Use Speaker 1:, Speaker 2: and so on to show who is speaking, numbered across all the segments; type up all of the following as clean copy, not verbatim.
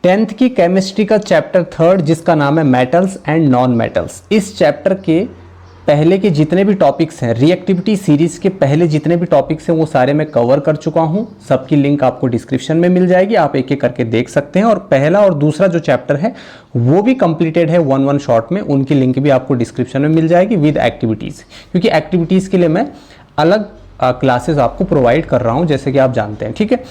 Speaker 1: 10th की chemistry का chapter 3 जिसका नाम है मेटल्स एंड नॉन मेटल्स। इस चैप्टर के पहले के जितने भी टॉपिक्स हैं, रिएक्टिविटी सीरीज के पहले जितने भी टॉपिक्स हैं वो सारे मैं कवर कर चुका हूं। सबकी लिंक आपको डिस्क्रिप्शन में मिल जाएगी, आप एक एक करके देख सकते हैं। और पहला और दूसरा जो चैप्टर है वो भी कंप्लीटेड है वन शॉट में, उनकी लिंक भी आपको डिस्क्रिप्शन में मिल जाएगी विद एक्टिविटीज़, क्योंकि एक्टिविटीज़ के लिए मैं अलग क्लासेस आपको प्रोवाइड कर रहा हूँ जैसे कि आप जानते हैं। ठीक है,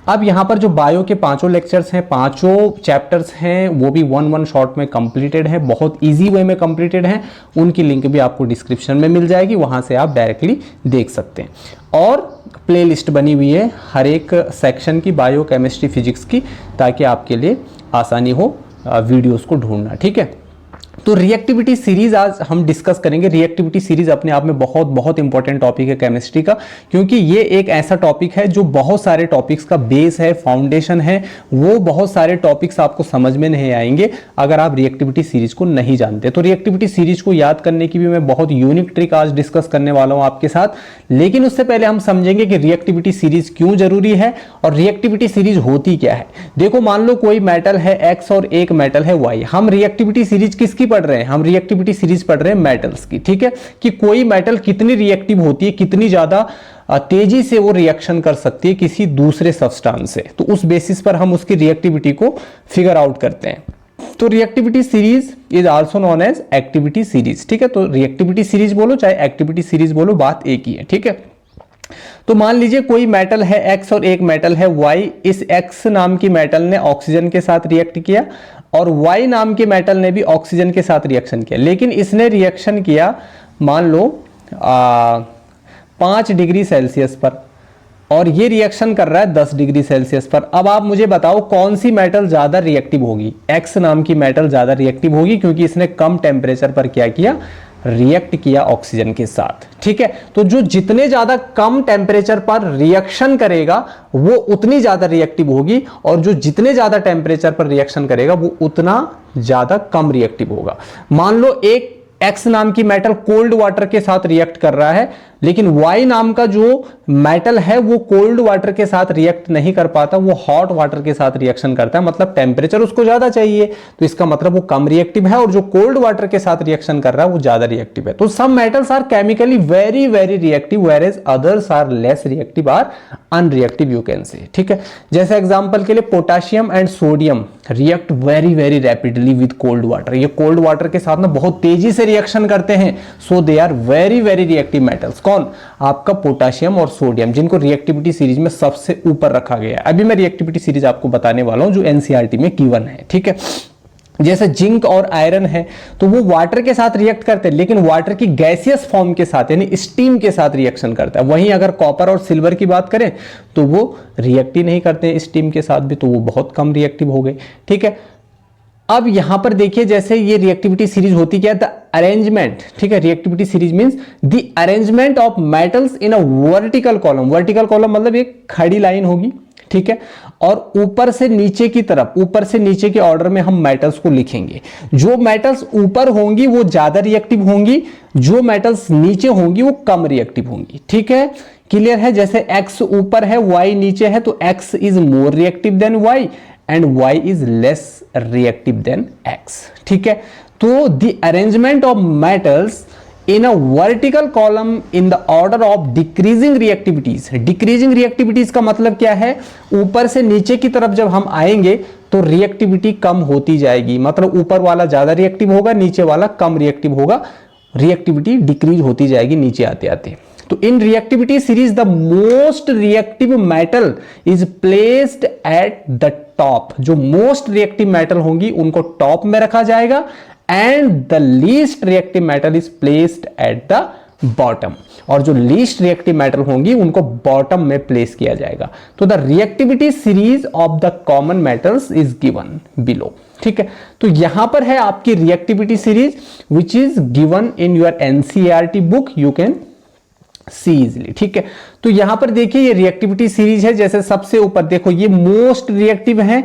Speaker 1: अब यहाँ पर जो बायो के पांचों लेक्चर्स हैं, पांचों चैप्टर्स हैं, वो भी वन शॉट में कंप्लीटेड है, बहुत इजी वे में कंप्लीटेड हैं। उनकी लिंक भी आपको डिस्क्रिप्शन में मिल जाएगी, वहाँ से आप डायरेक्टली देख सकते हैं। और प्लेलिस्ट बनी हुई है हर एक सेक्शन की, बायो, केमिस्ट्री, फिजिक्स की, ताकि आपके लिए आसानी हो वीडियोस को ढूंढना। ठीक है, तो रिएक्टिविटी सीरीज आज हम डिस्कस करेंगे। रिएक्टिविटी सीरीज अपने आप में बहुत बहुत इंपॉर्टेंट टॉपिक है केमिस्ट्री का, क्योंकि ये एक ऐसा टॉपिक है जो बहुत सारे टॉपिक्स का बेस है, फाउंडेशन है। वो बहुत सारे टॉपिक्स आपको समझ में नहीं आएंगे अगर आप रिएक्टिविटी सीरीज को नहीं जानते। तो रिएक्टिविटी सीरीज को याद करने की भी मैं बहुत यूनिक ट्रिक आज डिस्कस करने वाला हूं आपके साथ। लेकिन उससे पहले हम समझेंगे कि रिएक्टिविटी सीरीज क्यों जरूरी है और रिएक्टिविटी सीरीज होती क्या है। देखो, मान लो कोई मेटल है एक्स और एक मेटल है वाई। हम रिएक्टिविटी सीरीज किसकी पढ़ रहे हैं? हम रिएक्टिविटी सीरीज पढ़ रहे हैं मेटल्स की। ठीक है, कि कोई मेटल कितनी रिएक्टिव होती है, कितनी ज्यादा तेजी से वो रिएक्शन कर सकती है किसी दूसरे सब्सटेंस से, तो उस बेसिस पर हम उसकी रिएक्टिविटी को फिगर आउट करते हैं। तो reactivity series is also known as activity series. ठीक है, तो रिएक्टिविटी सीरीज बोलो चाहे एक्टिविटी सीरीज बोलो, बात एक ही है। ठीक है, तो मान लीजिए कोई मेटल है एक्स और एक मेटल है वाई। इस एक्स नाम की मेटल ने ऑक्सीजन के साथ रिएक्ट किया और वाई नाम के मेटल ने भी ऑक्सीजन के साथ रिएक्शन किया, लेकिन इसने रिएक्शन किया मान लो 5 डिग्री सेल्सियस पर और ये रिएक्शन कर रहा है 10 डिग्री सेल्सियस पर। अब आप मुझे बताओ कौन सी मेटल ज्यादा रिएक्टिव होगी? एक्स नाम की मेटल ज्यादा रिएक्टिव होगी, क्योंकि इसने कम टेम्परेचर पर क्या किया? रिएक्ट किया ऑक्सीजन के साथ। ठीक है, तो जो जितने ज्यादा कम टेम्परेचर पर रिएक्शन करेगा वो उतनी ज्यादा रिएक्टिव होगी, और जो जितने ज्यादा टेम्परेचर पर रिएक्शन करेगा वो उतना ज्यादा कम रिएक्टिव होगा। मान लो एक एक्स नाम की मेटल कोल्ड वाटर के साथ रिएक्ट कर रहा है, लेकिन वाई नाम का जो मेटल है वो कोल्ड वाटर के साथ रिएक्ट नहीं कर पाता, वो हॉट वाटर के साथ रिएक्शन करता है। मतलब टेम्परेचर उसको ज्यादा चाहिए, तो इसका मतलब वो कम रिएक्टिव है, और जो कोल्ड वाटर के साथ रिएक्शन कर रहा है वो ज्यादा रिएक्टिव है। तो some metals are chemically very very reactive where others are less reactive or unreactive, you can say. ठीक है, जैसे एग्जांपल के लिए potassium and sodium react very very rapidly with cold water. ये कोल्ड वाटर के साथ ना बहुत तेजी से रिएक्शन करते हैं, so they are very very reactive metals. कौन? आपका पोटेशियम और सोडियम, जिनको रिएक्टिविटी सीरीज में सबसे ऊपर रखा गया है। अभी मैं रिएक्टिविटी सीरीज आपको बताने वाला हूं जो एनसीईआरटी में गिवन है। ठीक है, जैसे जिंक और आयरन है तो वो वाटर के साथ रिएक्ट करते हैं, लेकिन वाटर की गैसियस फॉर्म के साथ यानी स्टीम के साथ रिएक्शन करता है। वहीं अगर कॉपर और सिल्वर की बात करें तो वो रिएक्ट ही नहीं करते हैं स्टीम के साथ भी, तो वो बहुत कम रिएक्टिव हो गए। ठीक है, अब यहां पर देखिए जैसे ये रिएक्टिविटी सीरीज होती क्या है? The arrangement. ठीक है, reactivity series means the arrangement of metals in a vertical column. Vertical column मतलब एक खड़ी लाइन होगी। ठीक है, और ऊपर से नीचे की तरफ, ऊपर से नीचे के ऑर्डर में हम मेटल्स को लिखेंगे। जो मेटल्स ऊपर होंगी वो ज्यादा रिएक्टिव होंगी, जो मेटल्स नीचे होंगी वो कम रिएक्टिव होंगी। ठीक है, क्लियर है? जैसे एक्स ऊपर है वाई नीचे है, तो X is more reactive than Y and y is less reactive than x। ठीक है, तो the arrangement of metals in a vertical column in the order of decreasing reactivities। decreasing reactivities का मतलब क्या है? ऊपर से नीचे की तरफ जब हम आएंगे तो रिएक्टिविटी कम होती जाएगी, मतलब ऊपर वाला ज्यादा रिएक्टिव होगा, नीचे वाला कम रिएक्टिव होगा, रिएक्टिविटी डिक्रीज होती जाएगी नीचे आते आते। तो in reactivity series the most reactive metal is placed at the top. जो मोस्ट रिएक्टिव मेटल होंगी उनको टॉप में रखा जाएगा, and the least reactive metal is placed at the bottom, और जो लीस्ट रिएक्टिव मेटल होंगी उनको बॉटम में प्लेस किया जाएगा। तो the reactivity series of the common metals is given below. ठीक है, तो यहां पर है आपकी reactivity series which is given in your NCERT book, you can see easily. ठीक है, तो यहां पर देखिए ये रिएक्टिविटी सीरीज है। जैसे सबसे ऊपर देखो ये मोस्ट रिएक्टिव है,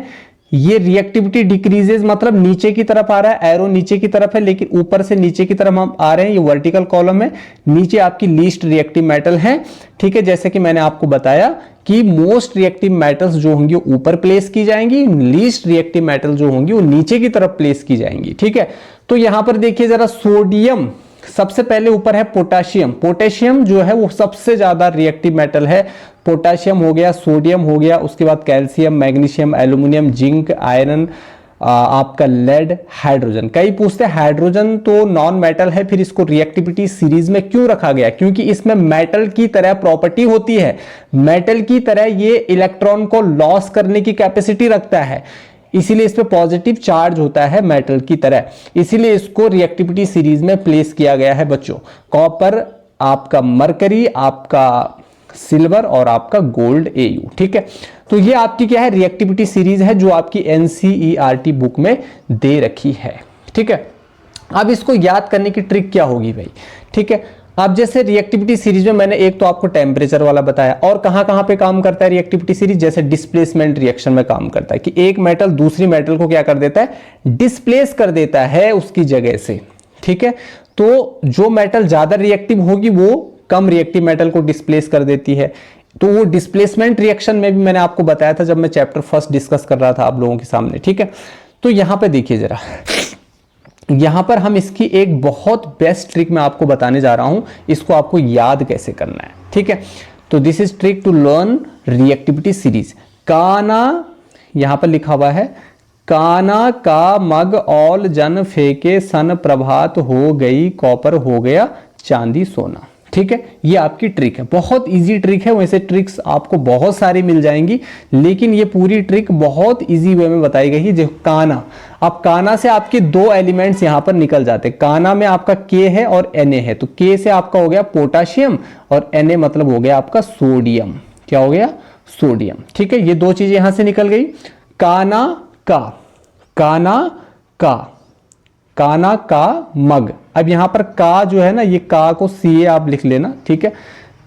Speaker 1: ये रिएक्टिविटी डिक्रीजेज मतलब नीचे की तरफ आ रहा है, एरो नीचे की तरफ है, लेकिन ऊपर से नीचे की तरफ हम आ रहे हैं, ये वर्टिकल कॉलम है, नीचे आपकी लीस्ट रिएक्टिव मेटल है। ठीक है, जैसे कि मैंने आपको बताया कि मोस्ट रिएक्टिव मेटल्स जो होंगी ऊपर प्लेस की जाएंगी, लीस्ट रिएक्टिव मेटल जो होंगी वो नीचे की तरफ प्लेस की जाएंगी। ठीक है, तो यहां पर देखिए जरा, सोडियम सबसे पहले ऊपर है, पोटेशियम, पोटेशियम जो है वो सबसे ज्यादा रिएक्टिव मेटल है। पोटेशियम हो गया, सोडियम हो गया, उसके बाद calcium, magnesium, aluminium, zinc, iron, आपका लेड, हाइड्रोजन। कई पूछते हैं हाइड्रोजन तो नॉन मेटल है, फिर इसको रिएक्टिविटी सीरीज में क्यों रखा गया? क्योंकि इसमें मेटल की तरह प्रॉपर्टी होती है, मेटल की तरह ये इलेक्ट्रॉन को लॉस करने की कैपेसिटी रखता है, इसीलिए इस पे पॉजिटिव चार्ज होता है मेटल की तरह, इसीलिए इसको रिएक्टिविटी सीरीज में प्लेस किया गया है बच्चों। कॉपर, आपका मरकरी, आपका सिल्वर और आपका गोल्ड Au। ठीक है, तो ये आपकी क्या है, रिएक्टिविटी सीरीज है जो आपकी NCERT बुक में दे रखी है। ठीक है, अब इसको याद करने की ट्रिक क्या होगी भाई? ठीक है, अब जैसे रिएक्टिविटी सीरीज में मैंने एक तो आपको टेम्परेचर वाला बताया, और कहां कहां पे काम करता है रिएक्टिविटी सीरीज? जैसे डिस्प्लेसमेंट रिएक्शन में काम करता है कि एक मेटल दूसरी मेटल को क्या कर देता है, डिस्प्लेस कर देता है उसकी जगह से। ठीक है, तो जो मेटल ज्यादा रिएक्टिव होगी वो कम रिएक्टिव मेटल को डिस्प्लेस कर देती है। तो वो डिस्प्लेसमेंट रिएक्शन में भी मैंने आपको बताया था जब मैं चैप्टर फर्स्ट डिस्कस कर रहा था आप लोगों के सामने। ठीक है, तो यहां पे देखिए जरा, यहां पर हम इसकी एक बहुत बेस्ट ट्रिक मैं आपको बताने जा रहा हूं, इसको आपको याद कैसे करना है। ठीक है, तो this is trick to learn reactivity series. काना, यहां पर लिखा हुआ है, काना का मग ऑल जन फेंके सन प्रभात हो गई कॉपर हो गया चांदी सोना। ठीक है, ये आपकी ट्रिक है, बहुत इजी ट्रिक है। वैसे ट्रिक्स आपको बहुत सारी मिल जाएंगी, लेकिन ये पूरी ट्रिक बहुत इजी वे में बताई गई है। जो काना, अब काना से आपके दो एलिमेंट्स यहां पर निकल जाते हैं। काना में आपका के है और Na है, तो के से आपका हो गया पोटाशियम और Na मतलब हो गया आपका सोडियम। क्या हो गया? सोडियम। ठीक है, ये दो चीजें यहां से निकल गई। काना का, काना का, काना का मग। अब यहां पर का जो है ना, ये का को Ca आप लिख लेना। ठीक है,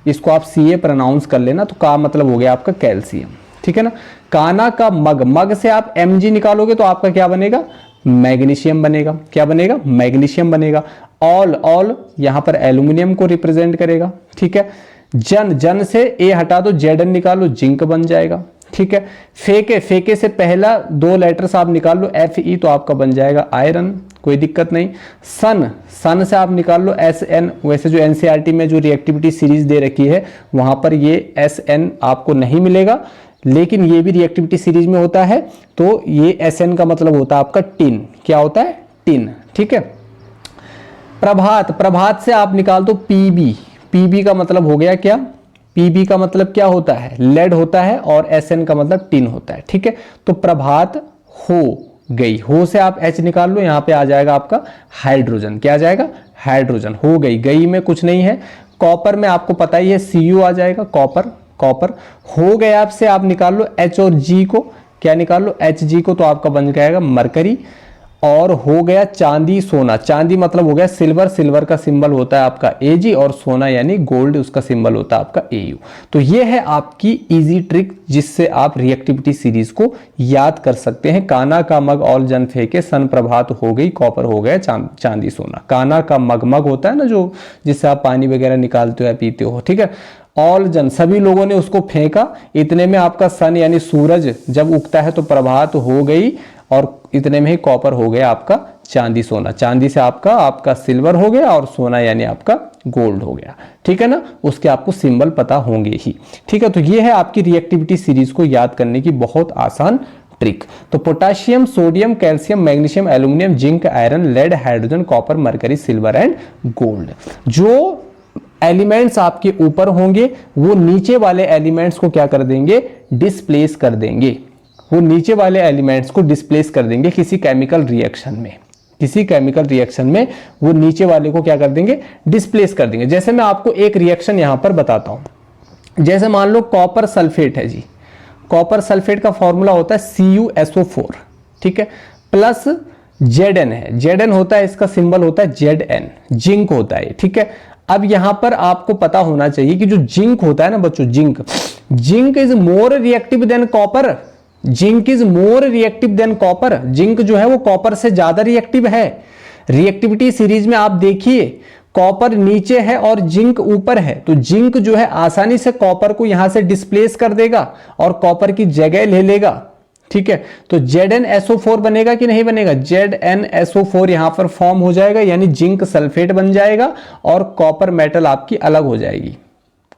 Speaker 1: इसको आप Ca प्रोनाउंस कर लेना, तो का मतलब हो गया आपका कैल्शियम। ठीक है ना, काना का मग, मग से आप Mg निकालोगे तो आपका क्या बनेगा? मैग्नीशियम बनेगा। क्या बनेगा? मैग्नीशियम बनेगा। ऑल, ऑल यहां पर एल्यूमिनियम को रिप्रेजेंट करेगा। ठीक है, जन, जन से ए हटा दो, Zn निकालो, जिंक बन जाएगा। ठीक है, फेके, फेके से पहला दो लेटर्स आप निकाल लो, Fe, तो आपका बन जाएगा आयरन, कोई दिक्कत नहीं। सन, सन से आप निकाल लो Sn। वैसे जो NCERT में जो रिएक्टिविटी सीरीज दे रखी है वहां पर ये Sn आपको नहीं मिलेगा, लेकिन ये भी रिएक्टिविटी सीरीज में होता है। तो ये Sn का मतलब होता है आपका टिन। क्या होता है? टिन। ठीक है, प्रभात, प्रभात से आप निकाल दो Pb, Pb का मतलब हो गया क्या? Pb का मतलब क्या होता है? लेड होता है, और Sn का मतलब टिन होता है। ठीक है, तो प्रभात हो गई, हो से आप H निकाल लो, यहां पे आ जाएगा आपका हाइड्रोजन। क्या आ जाएगा? हाइड्रोजन। हो गई, गई में कुछ नहीं है। कॉपर में आपको पता ही है Cu आ जाएगा, कॉपर, कॉपर। हो गया आपसे, आप निकाल लो H और G को। क्या निकाल लो? Hg को, तो आपका बन जाएगा मरकरी। और हो गया चांदी सोना, चांदी मतलब हो गया सिल्वर, सिल्वर का सिंबल होता है आपका Ag, और सोना यानी गोल्ड, उसका सिंबल होता है आपका Au। तो ये है आपकी इजी ट्रिक जिससे आप रिएक्टिविटी सीरीज को याद कर सकते हैं। काना का मग ऑल जन फेंके सन प्रभात हो गई कॉपर हो गया चांदी सोना। काना का मग, मग होता है ना जो जिससे आप पानी वगैरह निकालते हो या पीते हो। ठीक है, ऑल जन, सभी लोगों ने उसको फेंका, इतने में आपका सन यानी सूरज जब उगता है तो प्रभात हो गई, और इतने में ही कॉपर हो गया आपका चांदी सोना। चांदी से आपका सिल्वर हो गया, और सोना यानी आपका गोल्ड हो गया। ठीक है ना, उसके आपको सिंबल पता होंगे ही। ठीक है, तो ये है आपकी रिएक्टिविटी सीरीज को याद करने की बहुत आसान ट्रिक। तो potassium, sodium, calcium, magnesium, aluminium, zinc, iron, lead, hydrogen, copper, mercury, silver and gold. जो एलिमेंट्स आपके ऊपर होंगे वो नीचे वाले एलिमेंट्स को क्या कर देंगे? डिस्प्लेस कर देंगे। वो नीचे वाले एलिमेंट्स को डिस्प्लेस कर देंगे किसी केमिकल रिएक्शन में। किसी केमिकल रिएक्शन में वो नीचे वाले को क्या कर देंगे? डिस्प्लेस कर देंगे। जैसे मैं आपको एक रिएक्शन यहां पर बताता हूं। जैसे मान लो कॉपर सल्फेट है जी, कॉपर सल्फेट का फॉर्मूला होता है CuSO4। ठीक है, प्लस Zn है, Zn होता है, इसका सिंबल होता है Zn, जिंक होता है। ठीक है, अब यहां पर आपको पता होना चाहिए कि जो जिंक होता है ना बच्चों, zinc, zinc is more reactive than copper. Zinc is more reactive than copper, zinc जो है वो कॉपर से ज्यादा रिएक्टिव है। रिएक्टिविटी सीरीज में आप देखिए कॉपर नीचे है और जिंक ऊपर है, तो जिंक जो है आसानी से कॉपर को यहां से डिस्प्लेस कर देगा और कॉपर की जगह ले लेगा। ठीक है, तो ZnSO4 बनेगा कि नहीं बनेगा, ZnSO4 यहां पर फॉर्म हो जाएगा, यानी जिंक सल्फेट बन जाएगा और कॉपर मेटल आपकी अलग हो जाएगी,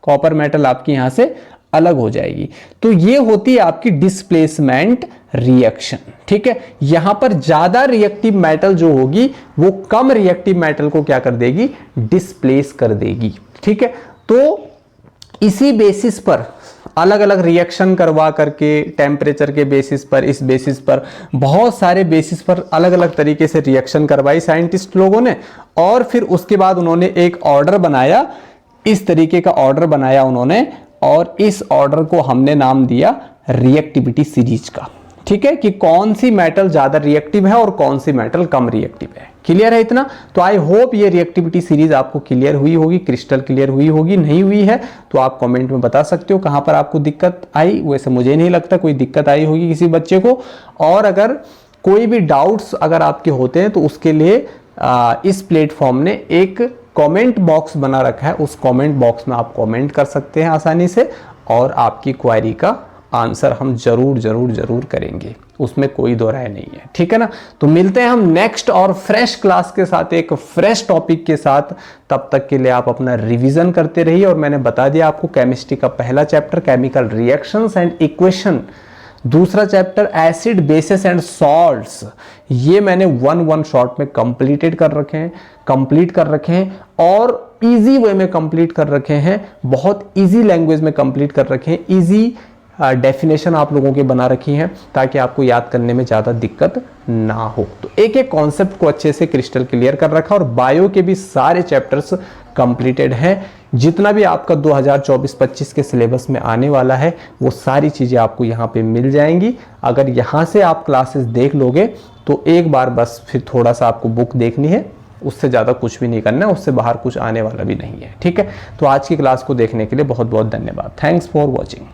Speaker 1: कॉपर मेटल आपकी यहां से अलग हो जाएगी। तो ये होती है आपकी डिस्प्लेसमेंट रिएक्शन। ठीक है, यहां पर ज्यादा रिएक्टिव मेटल जो होगी वो कम रिएक्टिव मेटल को क्या कर देगी, डिस्प्लेस कर देगी। ठीक है, तो इसी बेसिस पर अलग अलग रिएक्शन करवा करके, टेम्परेचर के बेसिस पर, इस बेसिस पर, बहुत सारे बेसिस पर अलग अलग तरीके से रिएक्शन करवाई साइंटिस्ट लोगों ने, और फिर उसके बाद उन्होंने एक ऑर्डर बनाया, इस तरीके का ऑर्डर बनाया उन्होंने, और इस ऑर्डर को हमने नाम दिया रिएक्टिविटी सीरीज का। ठीक है, कि कौन सी मेटल ज्यादा रिएक्टिव है और कौन सी मेटल कम रिएक्टिव है। क्लियर है इतना? तो आई होप ये रिएक्टिविटी सीरीज आपको क्लियर हुई होगी, क्रिस्टल क्लियर हुई होगी। नहीं हुई है तो आप कमेंट में बता सकते हो कहां पर आपको दिक्कत आई। वैसे मुझे नहीं लगता कोई दिक्कत आई होगी किसी बच्चे को, और अगर कोई भी डाउट्स अगर आपके होते हैं तो उसके लिए इस प्लेटफॉर्म ने एक कमेंट बॉक्स बना रखा है, उस कमेंट बॉक्स में आप कमेंट कर सकते हैं आसानी से, और आपकी क्वेरी का आंसर हम जरूर जरूर जरूर करेंगे, उसमें कोई दो राय नहीं है। ठीक है ना? तो मिलते हैं हम नेक्स्ट और फ्रेश क्लास के साथ, एक फ्रेश टॉपिक के साथ। तब तक के लिए आप अपना रिवीजन करते रहिए। और मैंने बता दिया आपको केमिस्ट्री का पहला chapter chemical reactions and equation, दूसरा chapter acid basis and salts, ये मैंने वन शॉट में कंप्लीट कर रखे हैं और इजी वे में कंप्लीट कर रखे हैं, बहुत इजी लैंग्वेज में कंप्लीट कर रखे हैं, इजी डेफिनेशन आप लोगों के बना रखी हैं ताकि आपको याद करने में ज़्यादा दिक्कत ना हो। तो एक एक कॉन्सेप्ट को अच्छे से क्रिस्टल क्लियर कर रखा, और बायो के भी सारे चैप्टर्स कंप्लीटेड हैं। जितना भी आपका 2024-25 के सिलेबस में आने वाला है वो सारी चीज़ें आपको यहाँ पे मिल जाएंगी। अगर यहाँ से आप क्लासेस देख लोगे तो एक बार बस फिर थोड़ा सा आपको बुक देखनी है, उससे ज़्यादा कुछ भी नहीं करना है, उससे बाहर कुछ आने वाला भी नहीं है। ठीक है, तो आज की क्लास को देखने के लिए बहुत बहुत धन्यवाद। Thanks for watching.